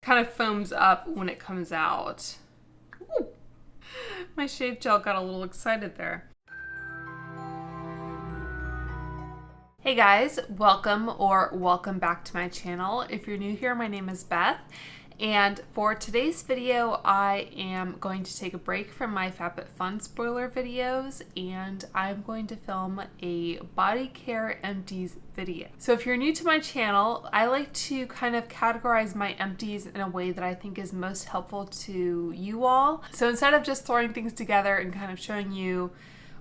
kind of foams up when it comes out. Ooh. My shave gel got a little excited there. Hey guys, welcome back to my channel. If you're new here, my name is Beth, and for today's video, I am going to take a break from my FabFitFun spoiler videos, and I'm going to film a body care empties video. So if you're new to my channel, I like to kind of categorize my empties in a way that I think is most helpful to you all. So instead of just throwing things together and kind of showing you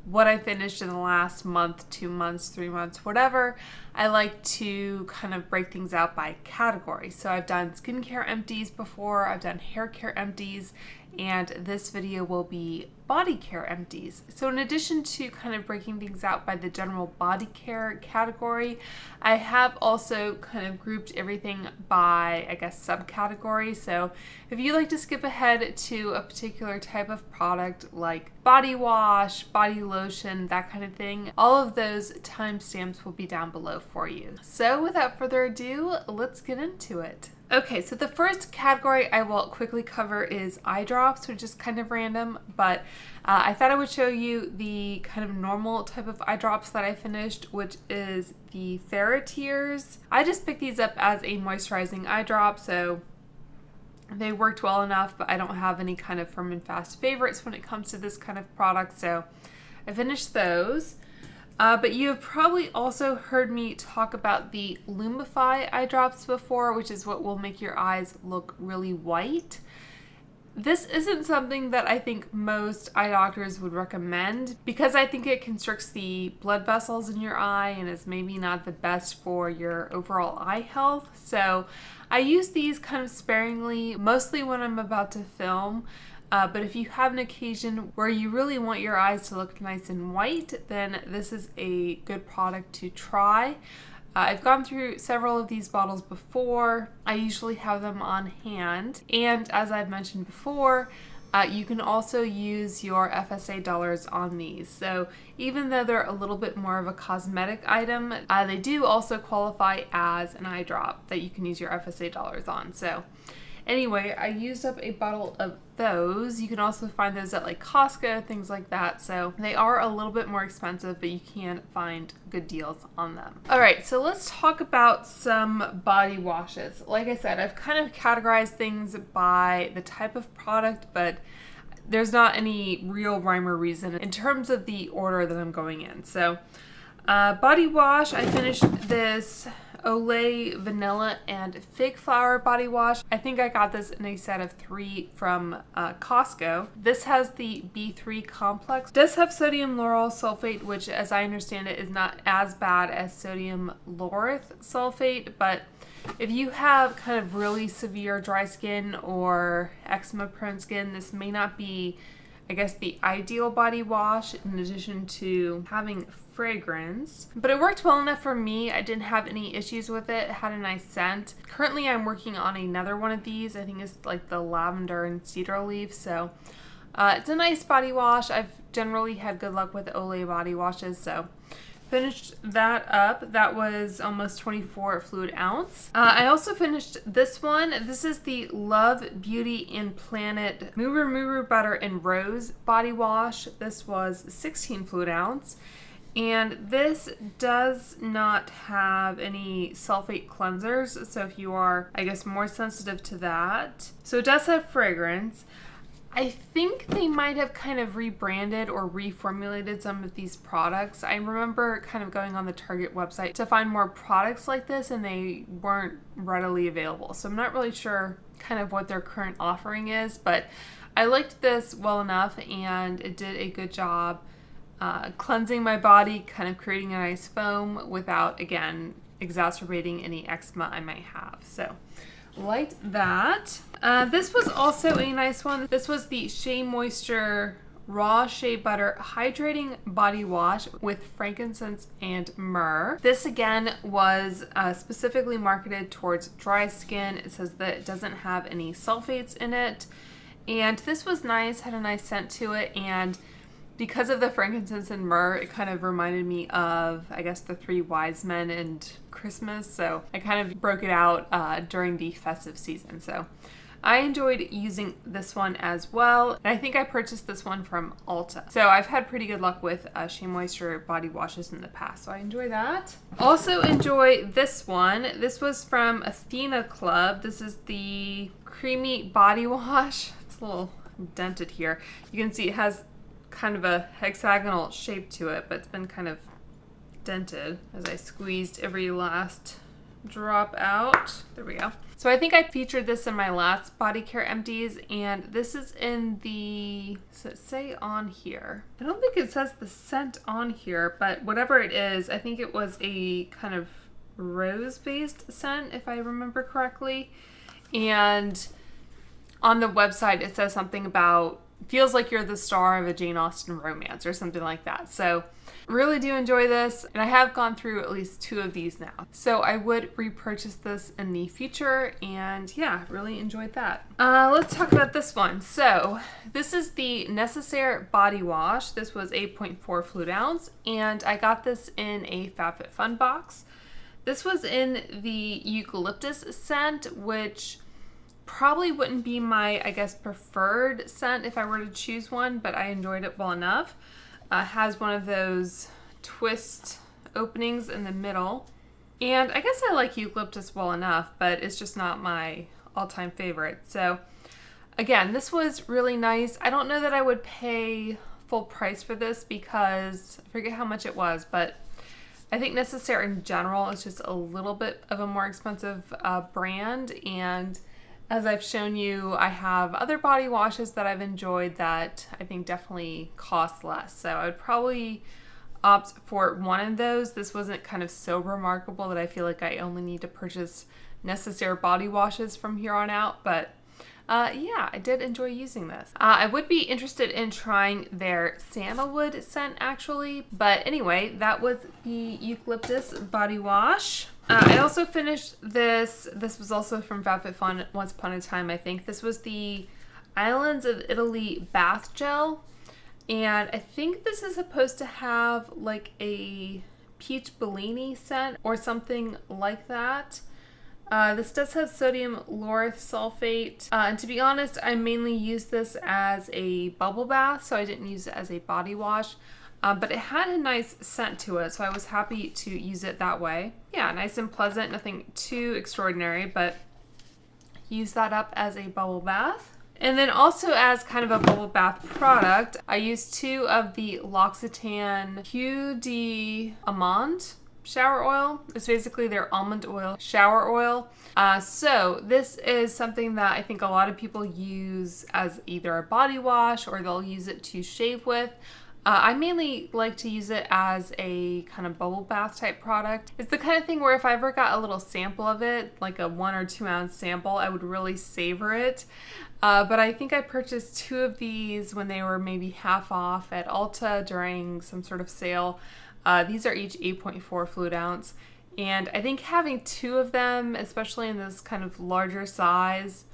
what I finished in the last month, 2 months, 3 months, whatever, I like to kind of break things out by category. So I've done skincare empties before, I've done hair care empties, and this video will be body care empties. So in addition to kind of breaking things out by the general body care category, I have also kind of grouped everything by, I guess, subcategory. So if you like to skip ahead to a particular type of product like body wash, body lotion, that kind of thing, all of those timestamps will be down below for you. So without further ado, let's get into it. Okay, so the first category I will quickly cover is eye drops, which is kind of random, but I thought I would show you the kind of normal type of eye drops that I finished, which is the Ferretiers. I just picked these up as a moisturizing eye drop, so they worked well enough, but I don't have any kind of firm and fast favorites when it comes to this kind of product, so I finished those. But you have probably also heard me talk about the Lumify eye drops before, which is what will make your eyes look really white. This isn't something that I think most eye doctors would recommend because I think it constricts the blood vessels in your eye and is maybe not the best for your overall eye health. So I use these kind of sparingly, mostly when I'm about to film. But if you have an occasion where you really want your eyes to look nice and white, then this is a good product to try. I've gone through several of these bottles before. I usually have them on hand. And as I've mentioned before, you can also use your FSA dollars on these. So even though they're a little bit more of a cosmetic item, they do also qualify as an eye drop that you can use your FSA dollars on. So anyway, I used up a bottle of those. You can also find those at like Costco, things like that. So they are a little bit more expensive, but you can find good deals on them. All right, so let's talk about some body washes. Like I said, I've kind of categorized things by the type of product, but there's not any real rhyme or reason in terms of the order that I'm going in. So body wash, I finished this Olay Vanilla and Fig Flower body wash. I think I got this in a set of 3 from Costco. This has the B3 complex. It does have sodium lauryl sulfate, which as I understand it is not as bad as sodium lauryl sulfate, but if you have kind of really severe dry skin or eczema prone skin, this may not be, I guess, the ideal body wash in addition to having fragrance. But it worked well enough for me. I didn't have any issues with it. It had a nice scent. Currently I'm working on another one of these. I think it's like the lavender and cedar leaf. So it's a nice body wash. I've generally had good luck with Olay body washes. So finished that up. That was almost 24 fluid ounce. I also finished this one. This is the Love Beauty and Planet Muru Butter and Rose body wash. This was 16 fluid ounce. And this does not have any sulfate cleansers. So if you are, I guess, more sensitive to that. So it does have fragrance. I think they might have kind of rebranded or reformulated some of these products. I remember kind of going on the Target website to find more products like this and they weren't readily available. So I'm not really sure kind of what their current offering is, but I liked this well enough and it did a good job cleansing my body, kind of creating a nice foam without, again, exacerbating any eczema I might have. So liked that. This was also a nice one. This was the Shea Moisture Raw Shea Butter Hydrating Body Wash with frankincense and myrrh. This again was specifically marketed towards dry skin. It says that it doesn't have any sulfates in it. And this was nice, had a nice scent to it, and because of the frankincense and myrrh, it kind of reminded me of, I guess, the Three Wise Men and Christmas. So I kind of broke it out during the festive season. So I enjoyed using this one as well. And I think I purchased this one from Ulta. So I've had pretty good luck with Shea Moisture body washes in the past. So I enjoy that. Also enjoy this one. This was from Athena Club. This is the Creamy Body Wash. It's a little dented here. You can see it has kind of a hexagonal shape to it, but it's been kind of dented as I squeezed every last drop out. There we go. So I think I featured this in my last body care empties, and this is in the, does it say on here? I don't think it says the scent on here, but whatever it is, I think it was a kind of rose-based scent, if I remember correctly. And on the website, it says something about, feels like you're the star of a Jane Austen romance or something like that. So really do enjoy this, and I have gone through at least 2 of these now. So I would repurchase this in the future, and yeah, really enjoyed that. Let's talk about this one. So this is the Necessaire Body Wash. This was 8.4 fluid ounce, and I got this in a FabFitFun box. This was in the eucalyptus scent, which probably wouldn't be my, I guess, preferred scent if I were to choose one, but I enjoyed it well enough. Has one of those twist openings in the middle. And I guess I like eucalyptus well enough, but it's just not my all-time favorite. So again, this was really nice. I don't know that I would pay full price for this because I forget how much it was, but I think Necessaire in general is just a little bit of a more expensive brand. And as I've shown you, I have other body washes that I've enjoyed that I think definitely cost less. So I would probably opt for one of those. This wasn't kind of so remarkable that I feel like I only need to purchase Necessaire body washes from here on out. But yeah, I did enjoy using this. I would be interested in trying their sandalwood scent actually. But anyway, that was the eucalyptus body wash. I also finished this. This was also from FabFitFun once upon a time, I think. This was the Islands of Italy bath gel. And I think this is supposed to have like a peach Bellini scent or something like that. This does have sodium lauryl sulfate. And to be honest, I mainly used this as a bubble bath, so I didn't use it as a body wash. But it had a nice scent to it, so I was happy to use it that way. Yeah, nice and pleasant, nothing too extraordinary, but use that up as a bubble bath. And then also as kind of a bubble bath product, I used 2 of the L'Occitane Eau d'Amande shower oil. It's basically their almond oil shower oil. So this is something that I think a lot of people use as either a body wash or they'll use it to shave with. I mainly like to use it as a kind of bubble bath type product. It's the kind of thing where if I ever got a little sample of it, like a 1 or 2 ounce sample, I would really savor it. But I think I purchased 2 of these when they were maybe half off at Ulta during some sort of sale. These are each 8.4 fluid ounce. And I think having 2 of them, especially in this kind of larger size,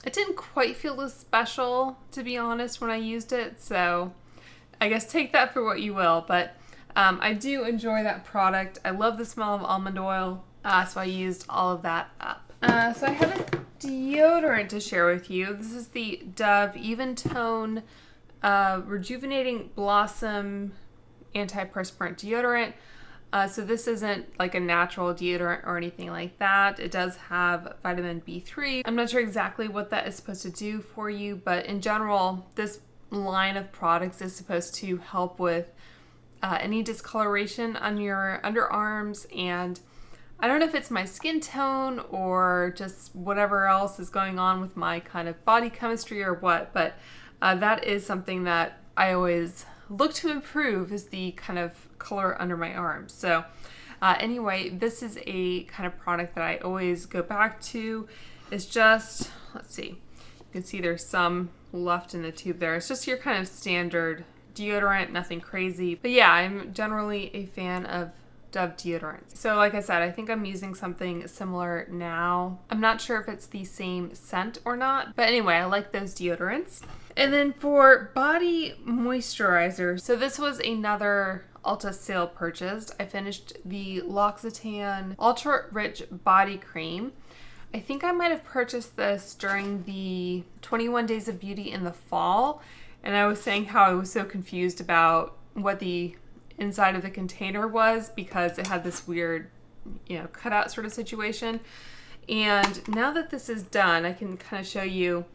it didn't quite feel as special, to be honest, when I used it. So I guess take that for what you will, but I do enjoy that product. I love the smell of almond oil, so I used all of that up. So I have a deodorant to share with you. This is the Dove Even Tone Rejuvenating Blossom Antiperspirant Deodorant. So this isn't like a natural deodorant or anything like that. It does have vitamin B3. I'm not sure exactly what that is supposed to do for you, but in general, this line of products is supposed to help with any discoloration on your underarms, and I don't know if it's my skin tone or just whatever else is going on with my kind of body chemistry or what, but that is something that I always look to improve, is the kind of color under my arms. So anyway, this is a kind of product that I always go back to. It's just, let's see, you can see there's some left in the tube there. It's just your kind of standard deodorant, nothing crazy. But yeah, I'm generally a fan of Dove deodorant. So like I said, I think I'm using something similar now. I'm not sure if it's the same scent or not, but anyway, I like those deodorants. And then for body moisturizer, so this was another Ulta sale purchase. I finished the L'Occitane Ultra Rich Body Cream. I think I might have purchased this during the 21 Days of Beauty in the fall, and I was saying how I was so confused about what the inside of the container was because it had this weird, cutout sort of situation. And now that this is done, I can kind of show you.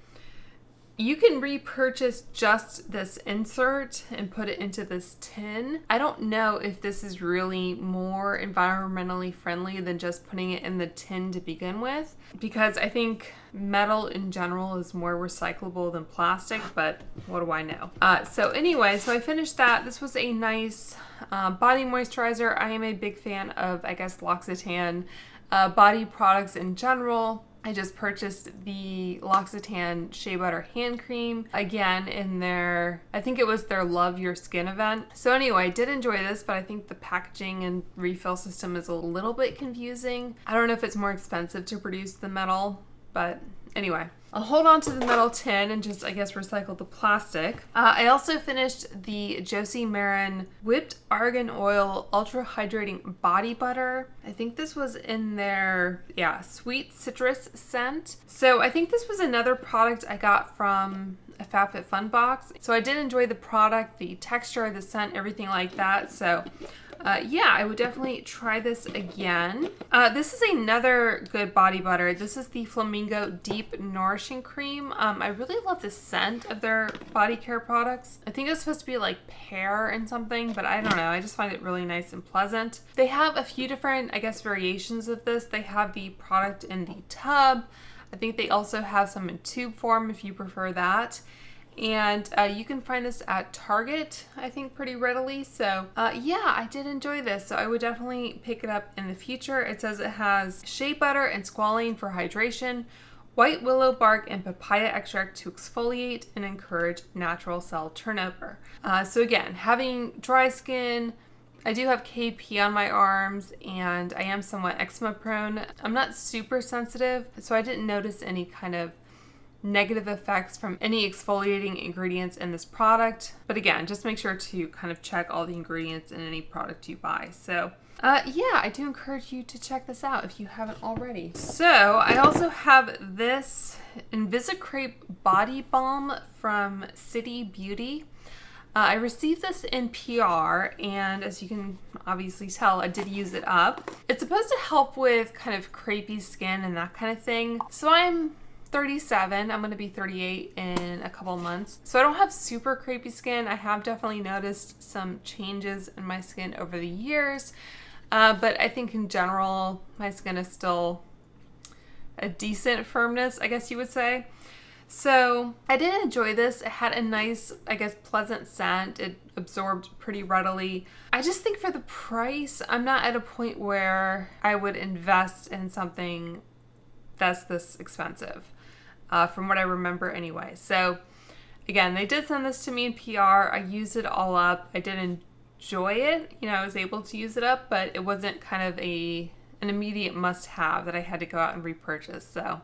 You can repurchase just this insert and put it into this tin. I don't know if this is really more environmentally friendly than just putting it in the tin to begin with, because I think metal in general is more recyclable than plastic, but what do I know? So anyway, so I finished that. This was a nice body moisturizer. I am a big fan of, I guess, L'Occitane body products in general. I just purchased the L'Occitane Shea Butter Hand Cream, again in their, I think it was their Love Your Skin event. So anyway, I did enjoy this, but I think the packaging and refill system is a little bit confusing. I don't know if it's more expensive to produce the metal, but anyway. I'll hold on to the metal tin and just, I guess, recycle the plastic. I also finished the Josie Maran Whipped Argan Oil Ultra Hydrating Body Butter. I think this was in their, sweet citrus scent. So I think this was another product I got from a FabFitFun box. So I did enjoy the product, the texture, the scent, everything like that. So I would definitely try this again. This is another good body butter. This is the Flamingo Deep Nourishing Cream. I really love the scent of their body care products. I think it's supposed to be like pear and something, but I don't know. I just find it really nice and pleasant. They have a few different, I guess, variations of this. They have the product in the tub. I think they also have some in tube form if you prefer that. And you can find this at Target, I think, pretty readily. So I did enjoy this. So I would definitely pick it up in the future. It says it has shea butter and squalane for hydration, white willow bark and papaya extract to exfoliate and encourage natural cell turnover. So again, having dry skin, I do have KP on my arms and I am somewhat eczema prone. I'm not super sensitive, so I didn't notice any kind of negative effects from any exfoliating ingredients in this product. But again, just make sure to kind of check all the ingredients in any product you buy. So I do encourage you to check this out if you haven't already. So I also have this Invisicrepe Body Balm from City Beauty. I received this in PR, and as you can obviously tell, I did use it up. It's supposed to help with kind of crepey skin and that kind of thing. So I'm 37. I'm going to be 38 in a couple months. So I don't have super crepey skin. I have definitely noticed some changes in my skin over the years. But I think in general, my skin is still a decent firmness, I guess you would say. So I did enjoy this. It had a nice, I guess, pleasant scent. It absorbed pretty readily. I just think for the price, I'm not at a point where I would invest in something that's this expensive. From what I remember anyway. So again, they did send this to me in PR. I used it all up. I did enjoy it. I was able to use it up, but it wasn't kind of an immediate must-have that I had to go out and repurchase. So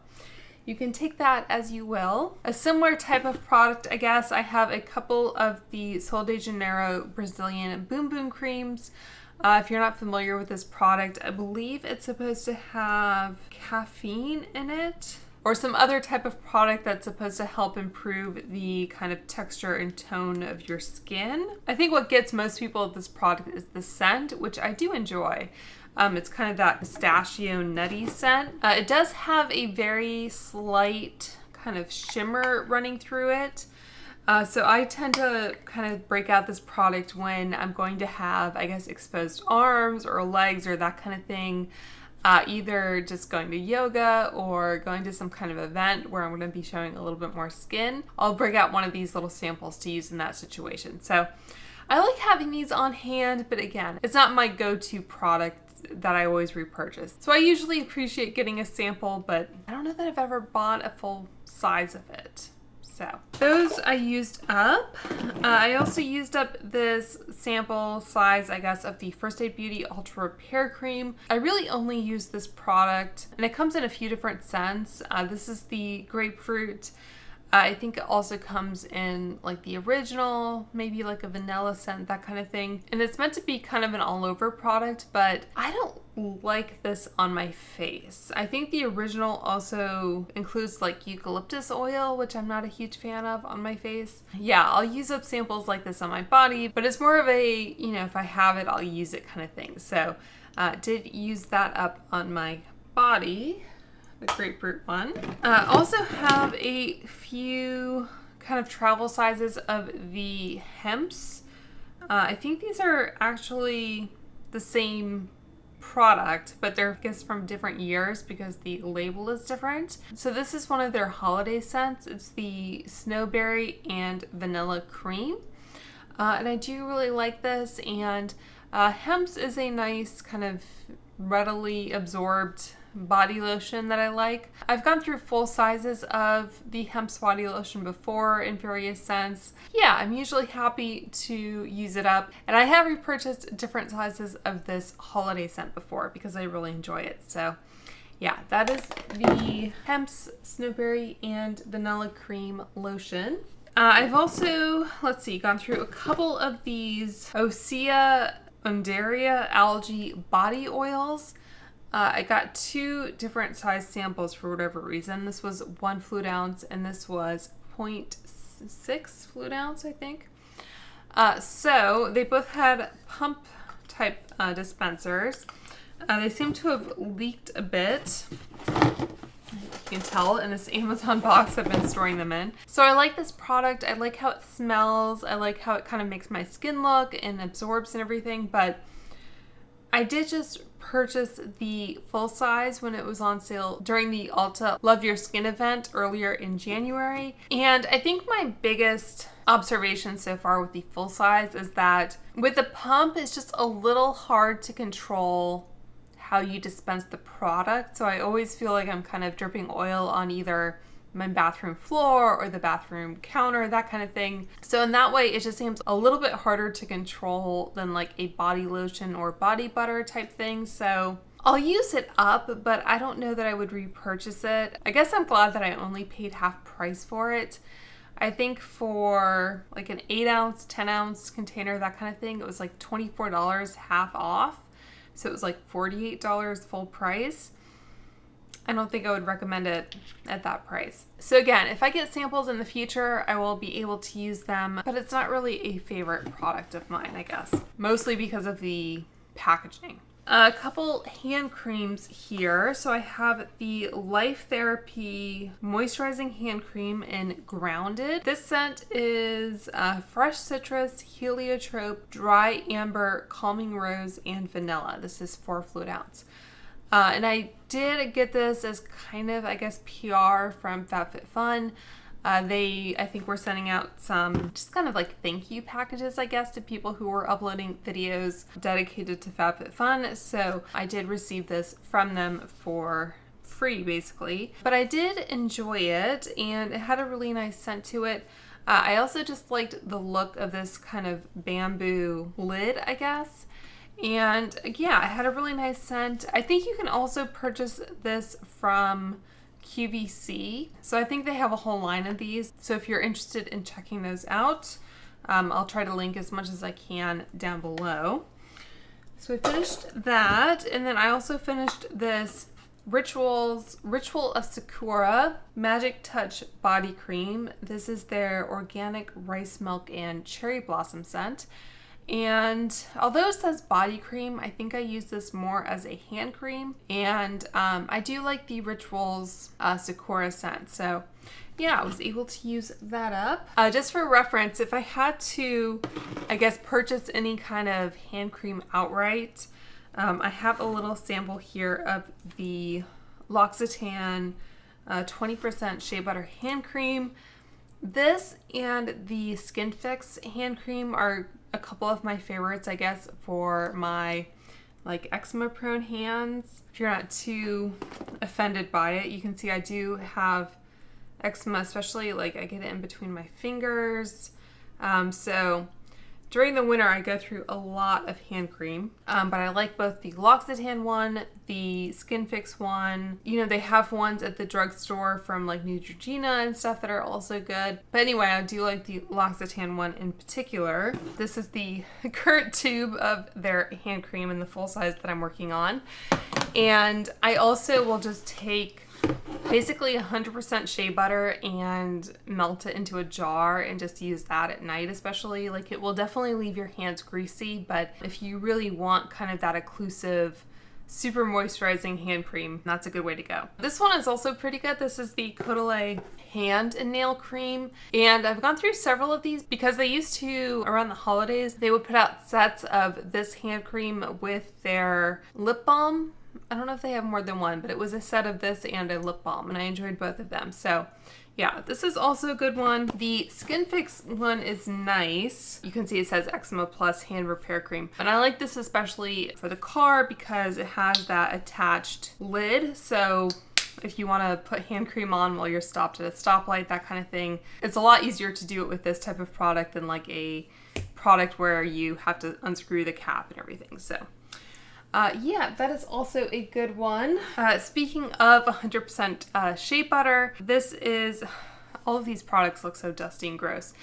you can take that as you will. A similar type of product, I guess, I have a couple of the Sol de Janeiro Brazilian Boom Boom creams. If you're not familiar with this product, I believe it's supposed to have caffeine in it, or some other type of product that's supposed to help improve the kind of texture and tone of your skin. I think what gets most people with this product is the scent, which I do enjoy. It's kind of that pistachio nutty scent. It does have a very slight kind of shimmer running through it. So I tend to kind of break out this product when I'm going to have, I guess, exposed arms or legs or that kind of thing. Either just going to yoga or going to some kind of event where I'm going to be showing a little bit more skin. I'll break out one of these little samples to use in that situation. So I like having these on hand, but again, it's not my go-to product that I always repurchase. So I usually appreciate getting a sample, but I don't know that I've ever bought a full size of it. So those I used up. I also used up this sample size, I guess, of the First Aid Beauty Ultra Repair Cream. I really only use this product, and it comes in a few different scents. This is the grapefruit. I think it also comes in like the original, maybe like a vanilla scent, that kind of thing. And it's meant to be kind of an all-over product, but I don't like this on my face. I think the original also includes like eucalyptus oil, which I'm not a huge fan of on my face. Yeah, I'll use up samples like this on my body, but it's more of a, you know, if I have it, I'll use it kind of thing. So did use that up on my body. The grapefruit one. Also have a few kind of travel sizes of the Hemps. I think these are actually the same product, but they're, I guess, from different years because the label is different. So this is one of their holiday scents. It's the Snowberry and Vanilla Cream. And I do really like this, and Hemps is a nice kind of readily absorbed body lotion that I like. I've gone through full sizes of the Hemp's body lotion before in various scents. Yeah, I'm usually happy to use it up, and I have repurchased different sizes of this holiday scent before because I really enjoy it. So yeah, that is the Hemp's Snowberry and Vanilla Cream Lotion. I've also, let's see, gone through a couple of these Osea Undaria Algae Body Oils. I got two different size samples for whatever reason. This was 1 fluid ounce and this was 0.6 fluid ounce, I think. So they both had pump type dispensers. They seem to have leaked a bit. You can tell in this Amazon box I've been storing them in. So I like this product. I like how it smells. I like how it kind of makes my skin look and absorbs and everything, but I did just purchase the full size when it was on sale during the Ulta Love Your Skin event earlier in January. And I think my biggest observation so far with the full size is that with the pump, it's just a little hard to control how you dispense the product. So I always feel like I'm kind of dripping oil on either my bathroom floor or the bathroom counter, that kind of thing. So in that way, it just seems a little bit harder to control than like a body lotion or body butter type thing. So I'll use it up, but I don't know that I would repurchase it. I guess I'm glad that I only paid half price for it. I think for like an 8 ounce, 10 ounce container, that kind of thing, it was like $24 half off. So it was like $48 full price. I don't think I would recommend it at that price. So again, if I get samples in the future, I will be able to use them, but it's not really a favorite product of mine, I guess. Mostly because of the packaging. A couple hand creams here. So I have the Life Therapy Moisturizing Hand Cream in Grounded. This scent is fresh citrus, heliotrope, dry amber, calming rose, and vanilla. This is 4 fluid ounce. And I did get this as kind of, I guess, PR from FabFitFun. I think we're sending out some just kind of like thank you packages, I guess, to people who were uploading videos dedicated to FabFitFun. So I did receive this from them for free, basically. But I did enjoy it, and it had a really nice scent to it. I also just liked the look of this kind of bamboo lid, I guess. And yeah, it had a really nice scent. I think you can also purchase this from QVC. So I think they have a whole line of these. So if you're interested in checking those out, I'll try to link as much as I can down below. So I finished that. And then I also finished this Ritual of Sakura Magic Touch Body Cream. This is their organic rice milk and cherry blossom scent. And although it says body cream, I think I use this more as a hand cream. And I do like the Rituals Sakura scent. So yeah, I was able to use that up. Just for reference, if I had to, I guess, purchase any kind of hand cream outright, I have a little sample here of the L'Occitane 20% Shea Butter Hand Cream. This and the Skin Fix hand cream are a couple of my favorites, I guess, for my like eczema prone hands. If you're not too offended by it, you can see I do have eczema, especially like I get it in between my fingers. So during the winter, I go through a lot of hand cream, but I like both the L'Occitane one, the Skin Fix one. You know, they have ones at the drugstore from like Neutrogena and stuff that are also good. But anyway, I do like the L'Occitane one in particular. This is the current tube of their hand cream in the full size that I'm working on. And I also will just take basically 100% shea butter and melt it into a jar and just use that at night especially. Like, it will definitely leave your hands greasy, but if you really want kind of that occlusive, super moisturizing hand cream, that's a good way to go. This one is also pretty good. This is the Caldrea hand and nail cream, and I've gone through several of these because they used to, around the holidays, they would put out sets of this hand cream with their lip balm. I don't know if they have more than one, but it was a set of this and a lip balm, and I enjoyed both of them. So yeah, this is also a good one. The Skin Fix one is nice. You can see it says Eczema Plus Hand Repair Cream. And I like this especially for the car because it has that attached lid. So if you want to put hand cream on while you're stopped at a stoplight, that kind of thing, it's a lot easier to do it with this type of product than like a product where you have to unscrew the cap and everything. So yeah, that is also a good one. Speaking of 100% shea butter, this is, all of these products look so dusty and gross.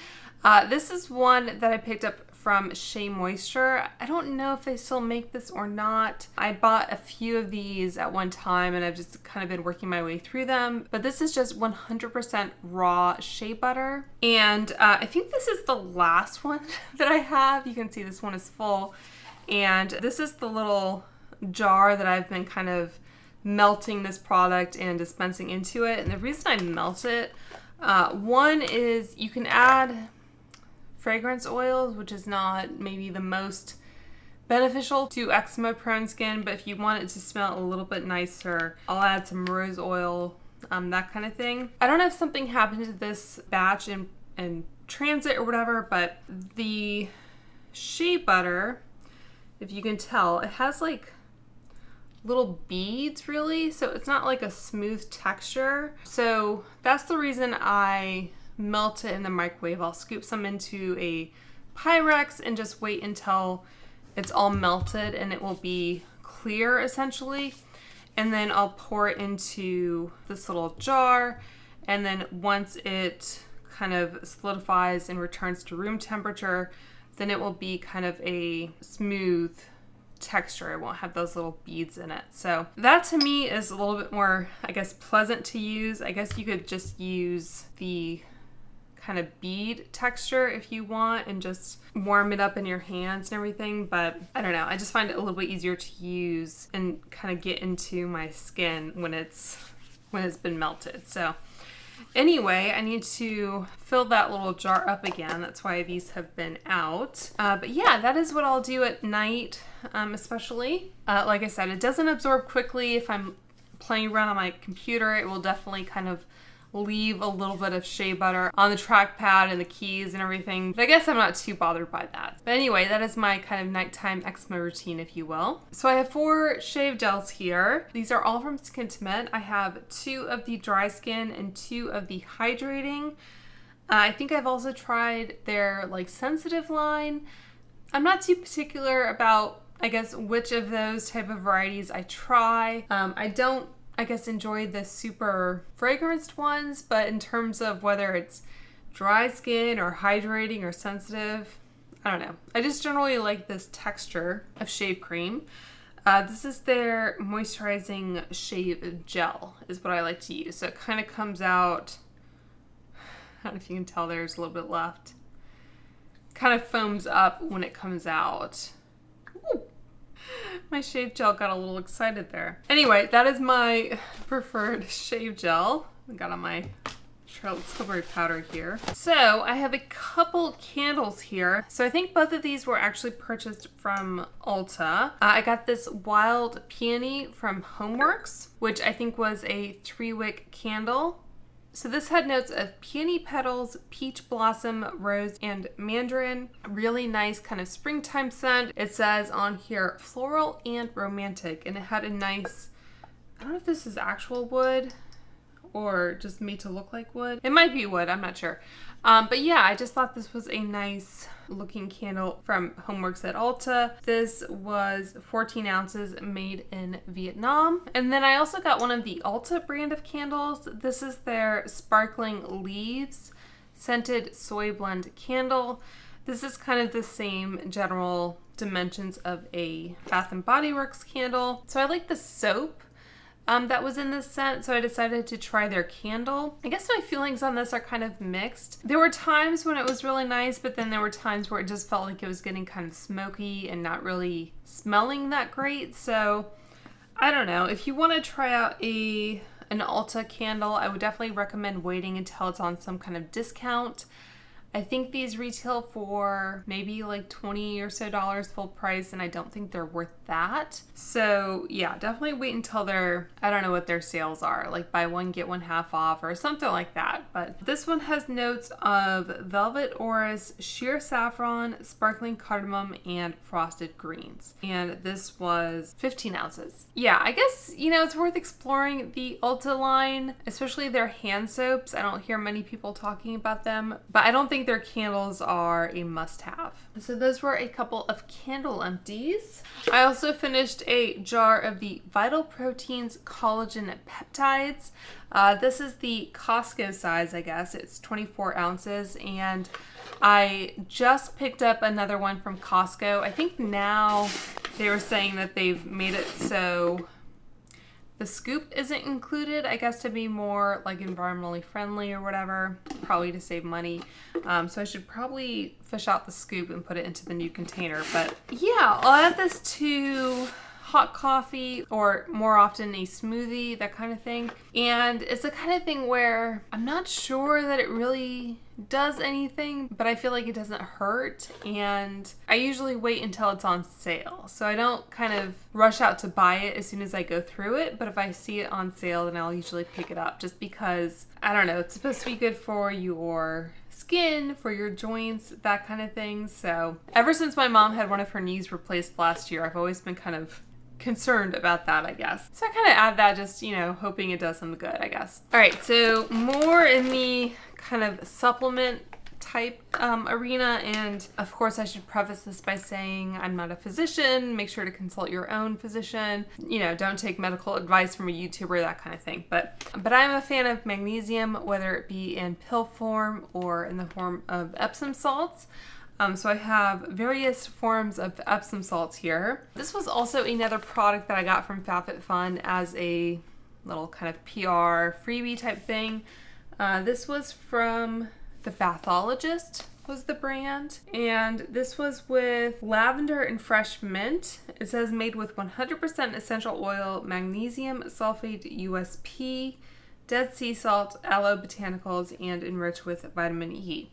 This is one that I picked up from Shea Moisture. I don't know if they still make this or not. I bought a few of these at one time and I've just kind of been working my way through them. But this is just 100% raw shea butter. And I think this is the last one that I have. You can see this one is full. And this is the little jar that I've been kind of melting this product and dispensing into it. And the reason I melt it, one is you can add fragrance oils, which is not maybe the most beneficial to eczema prone skin, but if you want it to smell a little bit nicer, I'll add some rose oil, that kind of thing. I don't know if something happened to this batch in transit or whatever, but the shea butter, if you can tell, it has like little beads really, so it's not like a smooth texture. So that's the reason I melt it in the microwave. I'll scoop some into a Pyrex and just wait until it's all melted and it will be clear essentially. And then I'll pour it into this little jar, and then once it kind of solidifies and returns to room temperature, then it will be kind of a smooth texture. It won't have those little beads in it. So that to me is a little bit more, I guess, pleasant to use. I guess you could just use the kind of bead texture if you want and just warm it up in your hands and everything, but I don't know. I just find it a little bit easier to use and kind of get into my skin when it's been melted. So anyway, I need to fill that little jar up again. That's why these have been out. But yeah, that is what I'll do at night, especially. Like I said, it doesn't absorb quickly. If I'm playing around on my computer, it will definitely kind of leave a little bit of shea butter on the trackpad and the keys and everything. But I guess I'm not too bothered by that. But anyway, that is my kind of nighttime eczema routine, if you will. So I have 4 shave gels here. These are all from Skintimate. I have 2 of the dry skin and 2 of the hydrating. I think I've also tried their like sensitive line. I'm not too particular about, I guess, which of those type of varieties I try. I don't, I guess, enjoy the super fragranced ones, but in terms of whether it's dry skin or hydrating or sensitive, I don't know. I just generally like this texture of shave cream. This is their moisturizing shave gel is what I like to use. So it kind of comes out, I don't know if you can tell there's a little bit left. Kind of foams up when it comes out. Ooh. My shave gel got a little excited there. Anyway, that is my preferred shave gel. I got on my Charlotte Tilbury powder here. So I have a couple candles here. So I think both of these were actually purchased from Ulta. I got this Wild Peony from Homeworx, which I think was a 3-wick candle. So this had notes of peony petals, peach blossom, rose, and mandarin. Really nice kind of springtime scent. It says on here, floral and romantic, and it had a nice, I don't know if this is actual wood or just made to look like wood. It might be wood, I'm not sure. But yeah, I just thought this was a nice looking candle from Homeworx at Ulta. This was 14 ounces, made in Vietnam. And then I also got one of the Ulta brand of candles. This is their Sparkling Leaves Scented Soy Blend Candle. This is kind of the same general dimensions of a Bath & Body Works candle. So I like the soap that was in this scent, so I decided to try their candle. I guess my feelings on this are kind of mixed. There were times when it was really nice, but then there were times where it just felt like it was getting kind of smoky and not really smelling that great. So I don't know. If you want to try out an Ulta candle, I would definitely recommend waiting until it's on some kind of discount. I think these retail for maybe like $20 or so full price, and I don't think they're worth that. So yeah, definitely wait until they're, I don't know what their sales are, like buy one, get one half off or something like that. But this one has notes of velvet orris, sheer saffron, sparkling cardamom, and frosted greens. And this was 15 ounces. Yeah, I guess, you know, it's worth exploring the Ulta line, especially their hand soaps. I don't hear many people talking about them, but I don't think their candles are a must-have. So those were a couple of candle empties. I also finished a jar of the Vital Proteins Collagen Peptides. This is the Costco size, I guess. It's 24 ounces, and I just picked up another one from Costco. I think now they were saying that they've made it so the scoop isn't included, I guess, to be more like environmentally friendly or whatever, probably to save money. So I should probably fish out the scoop and put it into the new container. But yeah, I'll add this to hot coffee or more often a smoothie, that kind of thing. And it's the kind of thing where I'm not sure that it really does anything, but I feel like it doesn't hurt, and I usually wait until it's on sale. So I don't kind of rush out to buy it as soon as I go through it, but if I see it on sale, then I'll usually pick it up just because, I don't know, it's supposed to be good for your skin, for your joints, that kind of thing. So ever since my mom had one of her knees replaced last year, I've always been kind of concerned about that, I guess. So I kind of add that just, you know, hoping it does some good, I guess. All right, so more in the kind of supplement type arena, and of course I should preface this by saying I'm not a physician. Make sure to consult your own physician. You know, don't take medical advice from a YouTuber, that kind of thing. But I'm a fan of magnesium, whether it be in pill form or in the form of Epsom salts. So I have various forms of Epsom salts here. This was also another product that I got from FabFitFun as a little kind of PR freebie type thing. This was from The Bathologist was the brand, and this was with lavender and fresh mint. It says made with 100% essential oil, magnesium sulfate USP, dead sea salt, aloe botanicals, and enriched with vitamin E.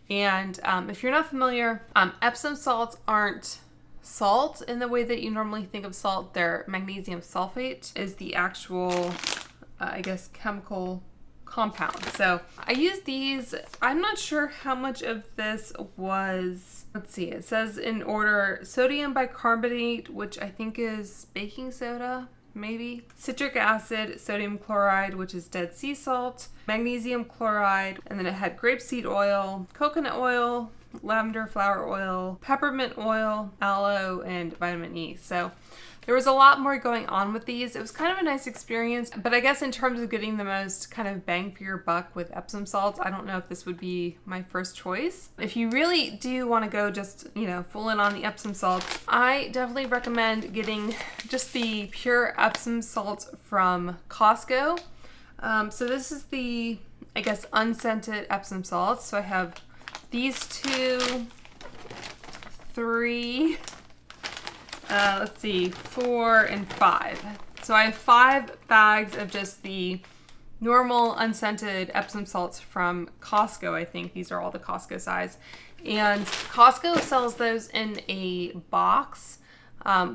And if you're not familiar, Epsom salts aren't salt in the way that you normally think of salt. They're magnesium sulfate is the actual, I guess, chemical compound. So I use these. I'm not sure how much of this was, let's see, it says in order sodium bicarbonate, which I think is baking soda, maybe, citric acid, sodium chloride, which is dead sea salt, magnesium chloride, and then it had grapeseed oil, coconut oil, lavender flower oil, peppermint oil, aloe, and vitamin E. So there was a lot more going on with these. It was kind of a nice experience, but I guess in terms of getting the most kind of bang for your buck with Epsom salts, I don't know if this would be my first choice. If you really do want to go just, you know, full in on the Epsom salts, I definitely recommend getting just the pure Epsom salts from Costco. So this is the, I guess, unscented Epsom salts. So I have these 2, 3, let's see, 4 and 5. So I have 5 bags of just the normal unscented Epsom salts from Costco. I think these are all the Costco size. And Costco sells those in a box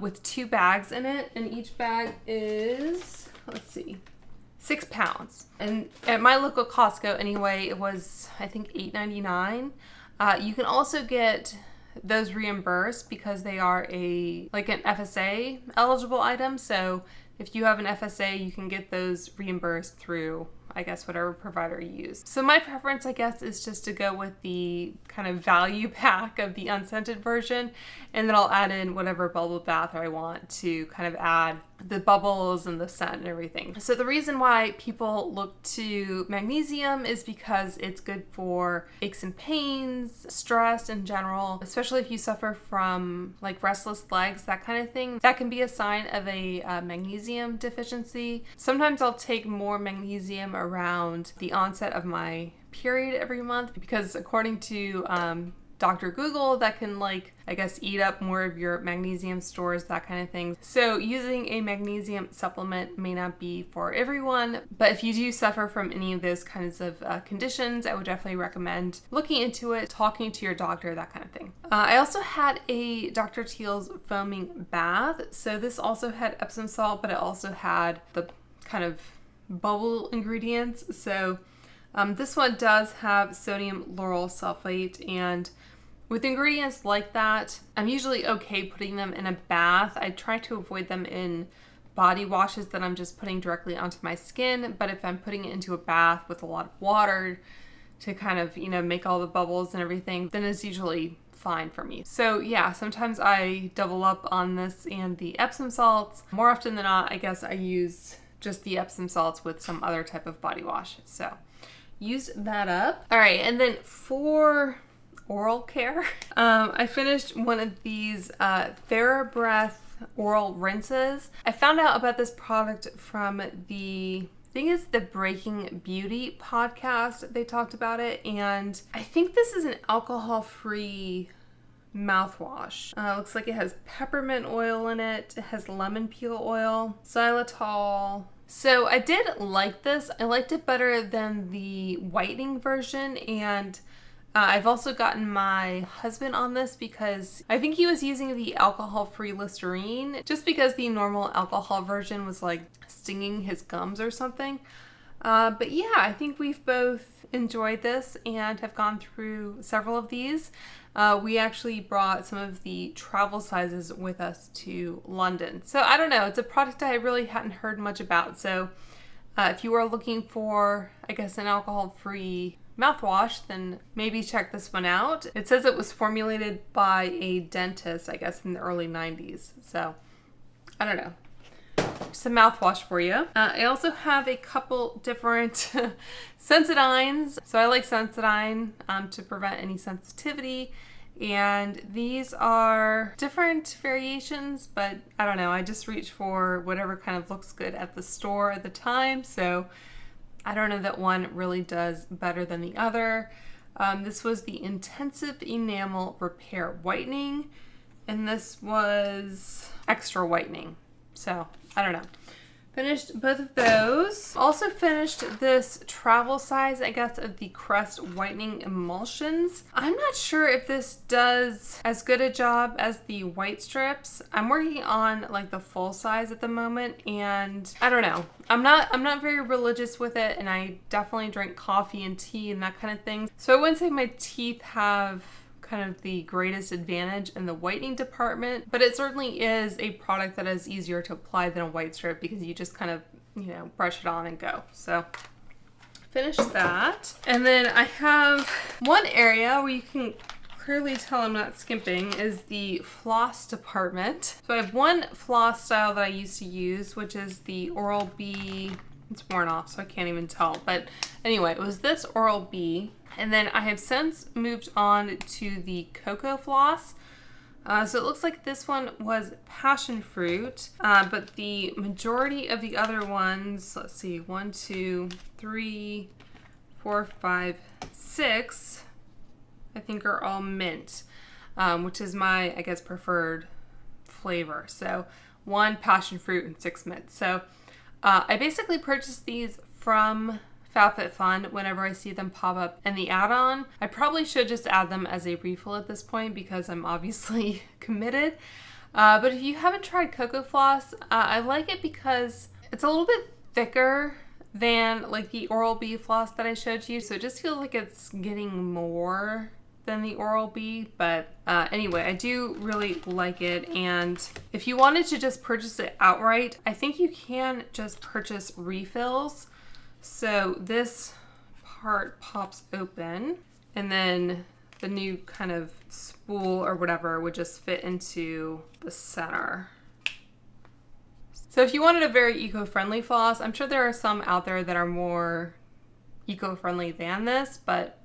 with 2 bags in it. And each bag is, let's see, 6 pounds. And at my local Costco anyway, it was, I think, $8.99. You can also get those reimbursed because they are like an FSA eligible item. So if you have an FSA, you can get those reimbursed through I guess, whatever provider you use. So my preference, I guess, is just to go with the kind of value pack of the unscented version, and then I'll add in whatever bubble bath I want to kind of add the bubbles and the scent and everything. So the reason why people look to magnesium is because it's good for aches and pains, stress in general, especially if you suffer from like restless legs, that kind of thing. That can be a sign of a magnesium deficiency. Sometimes I'll take more magnesium around the onset of my period every month because according to Dr. Google, that can, like, I guess, eat up more of your magnesium stores, that kind of thing. So using a magnesium supplement may not be for everyone, but if you do suffer from any of those kinds of conditions, I would definitely recommend looking into it, talking to your doctor, that kind of thing. I also had a Dr. Teal's foaming bath. So this also had Epsom salt, but it also had the kind of bubble ingredients. So this one does have sodium lauryl sulfate, and with ingredients like that, I'm usually okay putting them in a bath. I try to avoid them in body washes that I'm just putting directly onto my skin, but if I'm putting it into a bath with a lot of water to kind of, you know, make all the bubbles and everything, then it's usually fine for me. So yeah, sometimes I double up on this and the Epsom salts. More often than not, I guess I use just the Epsom salts with some other type of body wash. So use that up. All right, and then for oral care, I finished one of these TheraBreath oral rinses. I found out about this product from the, I think it's the Breaking Beauty podcast. They talked about it, and I think this is an alcohol-free mouthwash. Looks like it has peppermint oil in it. It has lemon peel oil, xylitol. So I did like this. I liked it better than the whitening version, and I've also gotten my husband on this because I think he was using the alcohol-free Listerine just because the normal alcohol version was like stinging his gums or something. But yeah, I think we've both enjoyed this and have gone through several of these. We actually brought some of the travel sizes with us to London. So I don't know, it's a product I really hadn't heard much about. So if you are looking for, I guess, an alcohol-free mouthwash, then maybe check this one out. It says it was formulated by a dentist, I guess, in the early 90s. So I don't know. Some mouthwash for you. I also have a couple different Sensodynes. So I like Sensodyne to prevent any sensitivity. And these are different variations, but I don't know. I just reach for whatever kind of looks good at the store at the time. So I don't know that one really does better than the other. This was the Intensive Enamel Repair Whitening, and this was Extra Whitening. So I don't know. Finished both of those. Also finished this travel size, I guess, of the Crest Whitening Emulsions. I'm not sure if this does as good a job as the white strips. I'm working on like the full size at the moment, and I don't know. I'm not very religious with it, and I definitely drink coffee and tea and that kind of thing. So I wouldn't say my teeth have kind of the greatest advantage in the whitening department, but it certainly is a product that is easier to apply than a white strip because you just kind of, you know, brush it on and go. So finish that. And then I have one area where you can clearly tell I'm not skimping is the floss department. So I have one floss style that I used to use, which is the Oral-B. It's worn off, so I can't even tell. But anyway, it was this Oral-B. And then I have since moved on to the Cocoa Floss. So it looks like this one was passion fruit, but the majority of the other ones, let's see, 1, 2, 3, 4, 5, 6, I think are all mint, which is my, I guess, preferred flavor. So 1 passion fruit and 6 mint. So I basically purchased these from FabFitFun whenever I see them pop up in the add-on. I probably should just add them as a refill at this point because I'm obviously committed. But if you haven't tried Cocoa Floss, I like it because it's a little bit thicker than like the Oral-B floss that I showed you. So it just feels like it's getting more than the Oral-B. But anyway, I do really like it. And if you wanted to just purchase it outright, I think you can just purchase refills. So this part pops open, and then the new kind of spool or whatever would just fit into the center. So if you wanted a very eco-friendly floss, I'm sure there are some out there that are more eco-friendly than this, but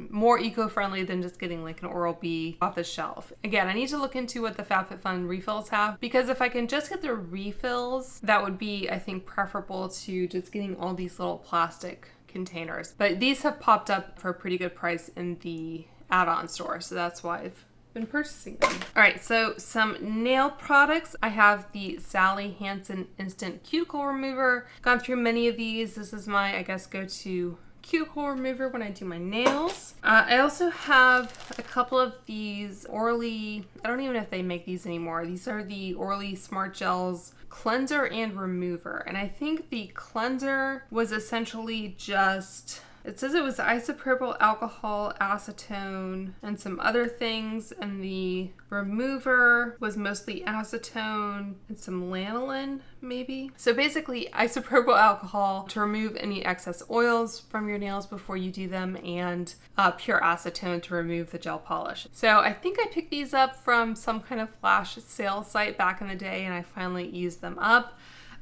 more eco-friendly than just getting like an Oral-B off the shelf. Again, I need to look into what the FabFitFun refills have, because if I can just get the refills, that would be, I think, preferable to just getting all these little plastic containers. But these have popped up for a pretty good price in the add-on store, so that's why I've been purchasing them. All right, so some nail products. I have the Sally Hansen Instant Cuticle Remover. Gone through many of these. This is my, I guess, go-to cuticle remover when I do my nails. I also have a couple of these Orly, I don't even know if they make these anymore. These are the Orly Smart Gels Cleanser and Remover. And I think the cleanser was essentially just, it says it was isopropyl alcohol, acetone, and some other things. And the remover was mostly acetone and some lanolin, maybe. So basically isopropyl alcohol to remove any excess oils from your nails before you do them, and pure acetone to remove the gel polish. So I think I picked these up from some kind of flash sale site back in the day, and I finally used them up.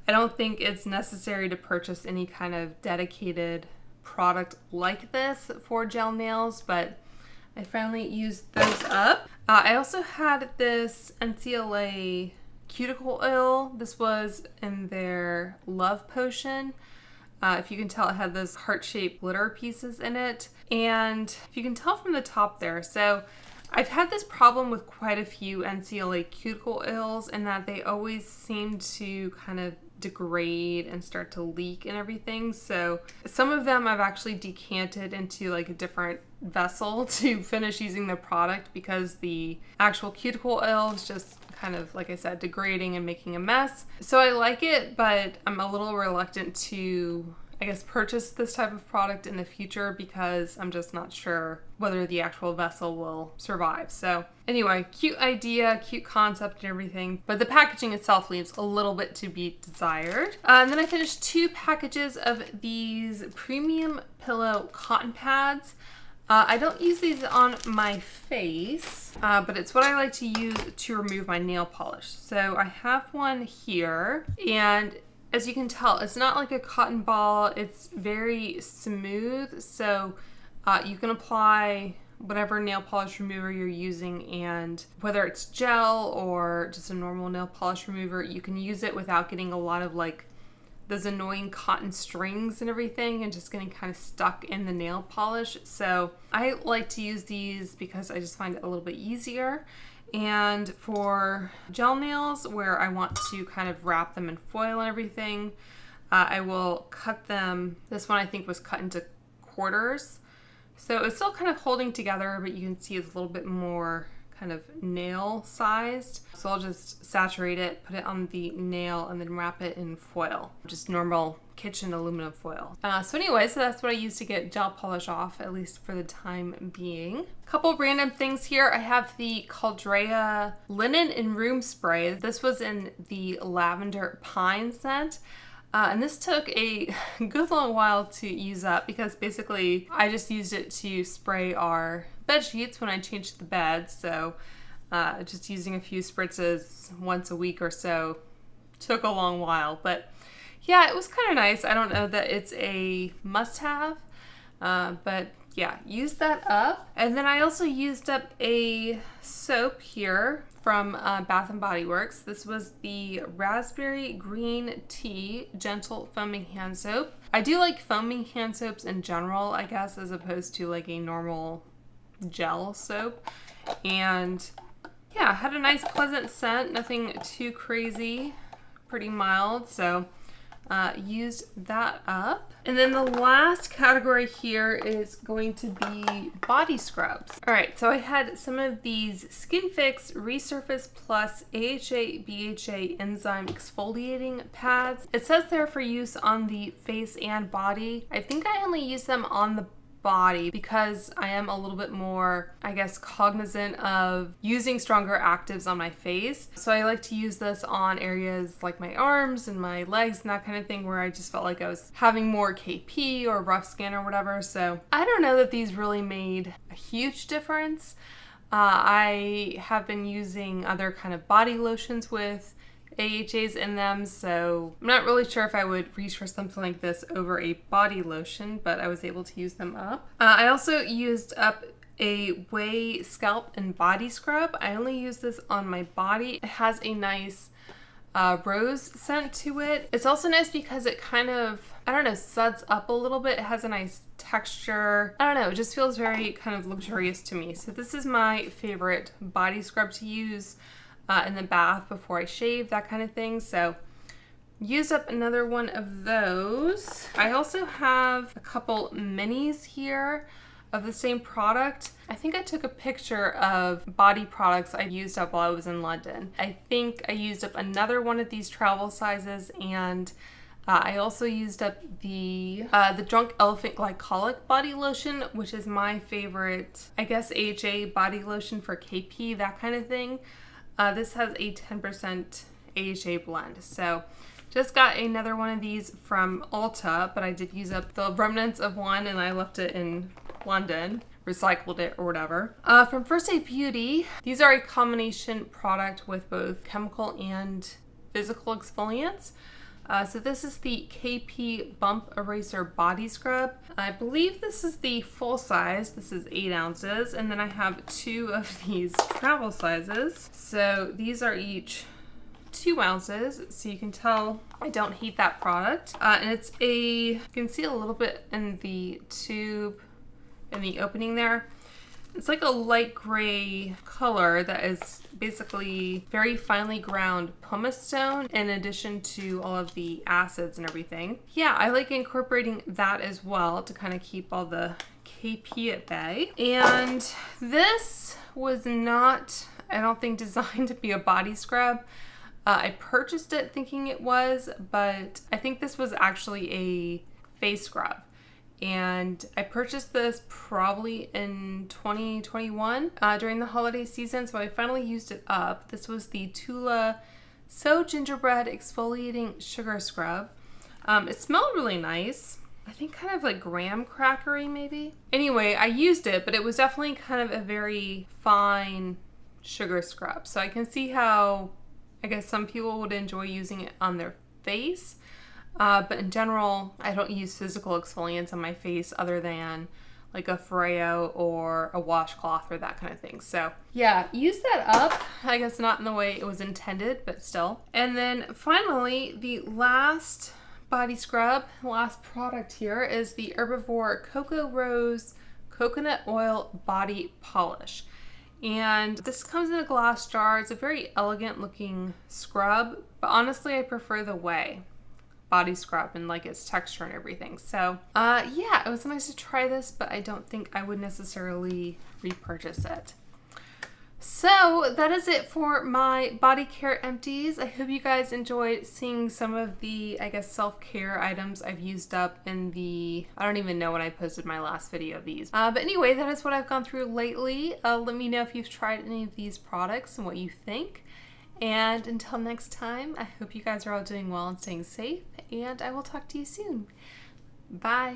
I don't think it's necessary to purchase any kind of dedicated product like this for gel nails, but I finally used those up. I also had this NCLA cuticle oil. This was in their Love Potion. If you can tell, it had those heart-shaped glitter pieces in it. And if you can tell from the top there, so I've had this problem with quite a few NCLA cuticle oils, in that they always seem to kind of degrade and start to leak and everything. So some of them I've actually decanted into like a different vessel to finish using the product, because the actual cuticle oil is just kind of, like I said, degrading and making a mess. So I like it, but I'm a little reluctant to, I guess, purchase this type of product in the future, because I'm just not sure whether the actual vessel will survive. So anyway, cute idea, cute concept and everything, but the packaging itself leaves a little bit to be desired. And then I finished 2 packages of these premium pillow cotton pads. I don't use these on my face, but it's what I like to use to remove my nail polish. So I have one here, and as you can tell, it's not like a cotton ball. It's very smooth, so you can apply whatever nail polish remover you're using, and whether it's gel or just a normal nail polish remover, you can use it without getting a lot of like those annoying cotton strings and everything, and just getting kind of stuck in the nail polish. So I like to use these because I just find it a little bit easier. And for gel nails, where I want to kind of wrap them in foil and everything, I will cut them. This one I think was cut into quarters. So it's still kind of holding together, but you can see it's a little bit more kind of nail sized. So I'll just saturate it, put it on the nail, and then wrap it in foil, just normal kitchen aluminum foil. So anyway, so that's what I use to get gel polish off, at least for the time being. Couple random things here. I have the Caldrea linen and room spray. This was in the Lavender Pine scent. And this took a good long while to use up, because basically I just used it to spray our bed sheets when I changed the bed. So just using a few spritzes once a week or so took a long while. But yeah, it was kind of nice. I don't know that it's a must-have, but yeah, use that up. And then I also used up a soap here from Bath & Body Works. This was the Raspberry Green Tea Gentle Foaming Hand Soap. I do like foaming hand soaps in general, I guess, as opposed to like a normal gel soap. And yeah, had a nice pleasant scent, nothing too crazy, pretty mild. So used that up. And then the last category here is going to be body scrubs. All right, so I had some of these Skin Fix Resurface Plus AHA BHA Enzyme Exfoliating Pads. It says they're for use on the face and body. I think I only use them on the body because I am a little bit more, I guess, cognizant of using stronger actives on my face. So I like to use this on areas like my arms and my legs and that kind of thing where I just felt like I was having more KP or rough skin or whatever. So I don't know that these really made a huge difference. I have been using other kind of body lotions with AHAs in them, so I'm not really sure if I would reach for something like this over a body lotion, but I was able to use them up. I also used up a Way Scalp and Body Scrub. I only use this on my body. It has a nice rose scent to it. It's also nice because it kind of, I don't know, suds up a little bit. It has a nice texture. I don't know, it just feels very kind of luxurious to me. So this is my favorite body scrub to use in the bath before I shave, that kind of thing. So use up another one of those. I also have a couple minis here of the same product. I think I took a picture of body products I used up while I was in London. I think I used up another one of these travel sizes, and I also used up the Drunk Elephant Glycolic body lotion, which is my favorite, I guess, AHA body lotion for KP, that kind of thing. This has a 10% AHA blend. So just got another one of these from Ulta, but I did use up the remnants of one and I left it in London, recycled it or whatever. From First Aid Beauty, these are a combination product with both chemical and physical exfoliants. So this is the KP Bump Eraser Body Scrub. I believe this is the full size. This is 8 ounces. And then I have 2 of these travel sizes. So these are each 2 ounces. So you can tell I don't hate that product. And it's you can see a little bit in the tube, in the opening there. It's like a light gray color that is basically very finely ground pumice stone in addition to all of the acids and everything. Yeah, I like incorporating that as well to kind of keep all the KP at bay. And this was not, I don't think, designed to be a body scrub. I purchased it thinking it was, but I think this was actually a face scrub. And I purchased this probably in 2021 during the holiday season, so I finally used it up. This was the Tula So Gingerbread Exfoliating Sugar Scrub. It smelled really nice. I think kind of like graham crackery maybe. Anyway, I used it, but it was definitely kind of a very fine sugar scrub. So I can see how, I guess, some people would enjoy using it on their face. But in general, I don't use physical exfoliants on my face other than like a Foreo or a washcloth or that kind of thing. So yeah, use that up. I guess not in the way it was intended, but still. And then finally, the last body scrub, last product here is the Herbivore Cocoa Rose Coconut Oil Body Polish. And this comes in a glass jar. It's a very elegant looking scrub, but honestly, I prefer the Way body scrub and like its texture and everything. So yeah, it was nice to try this, but I don't think I would necessarily repurchase it. So that is it for my body care empties. I hope you guys enjoyed seeing some of the, I guess, self-care items I've used up in the, I don't even know when I posted my last video of these. But anyway, that is what I've gone through lately. Let me know if you've tried any of these products and what you think. And until next time, I hope you guys are all doing well and staying safe, and I will talk to you soon. Bye.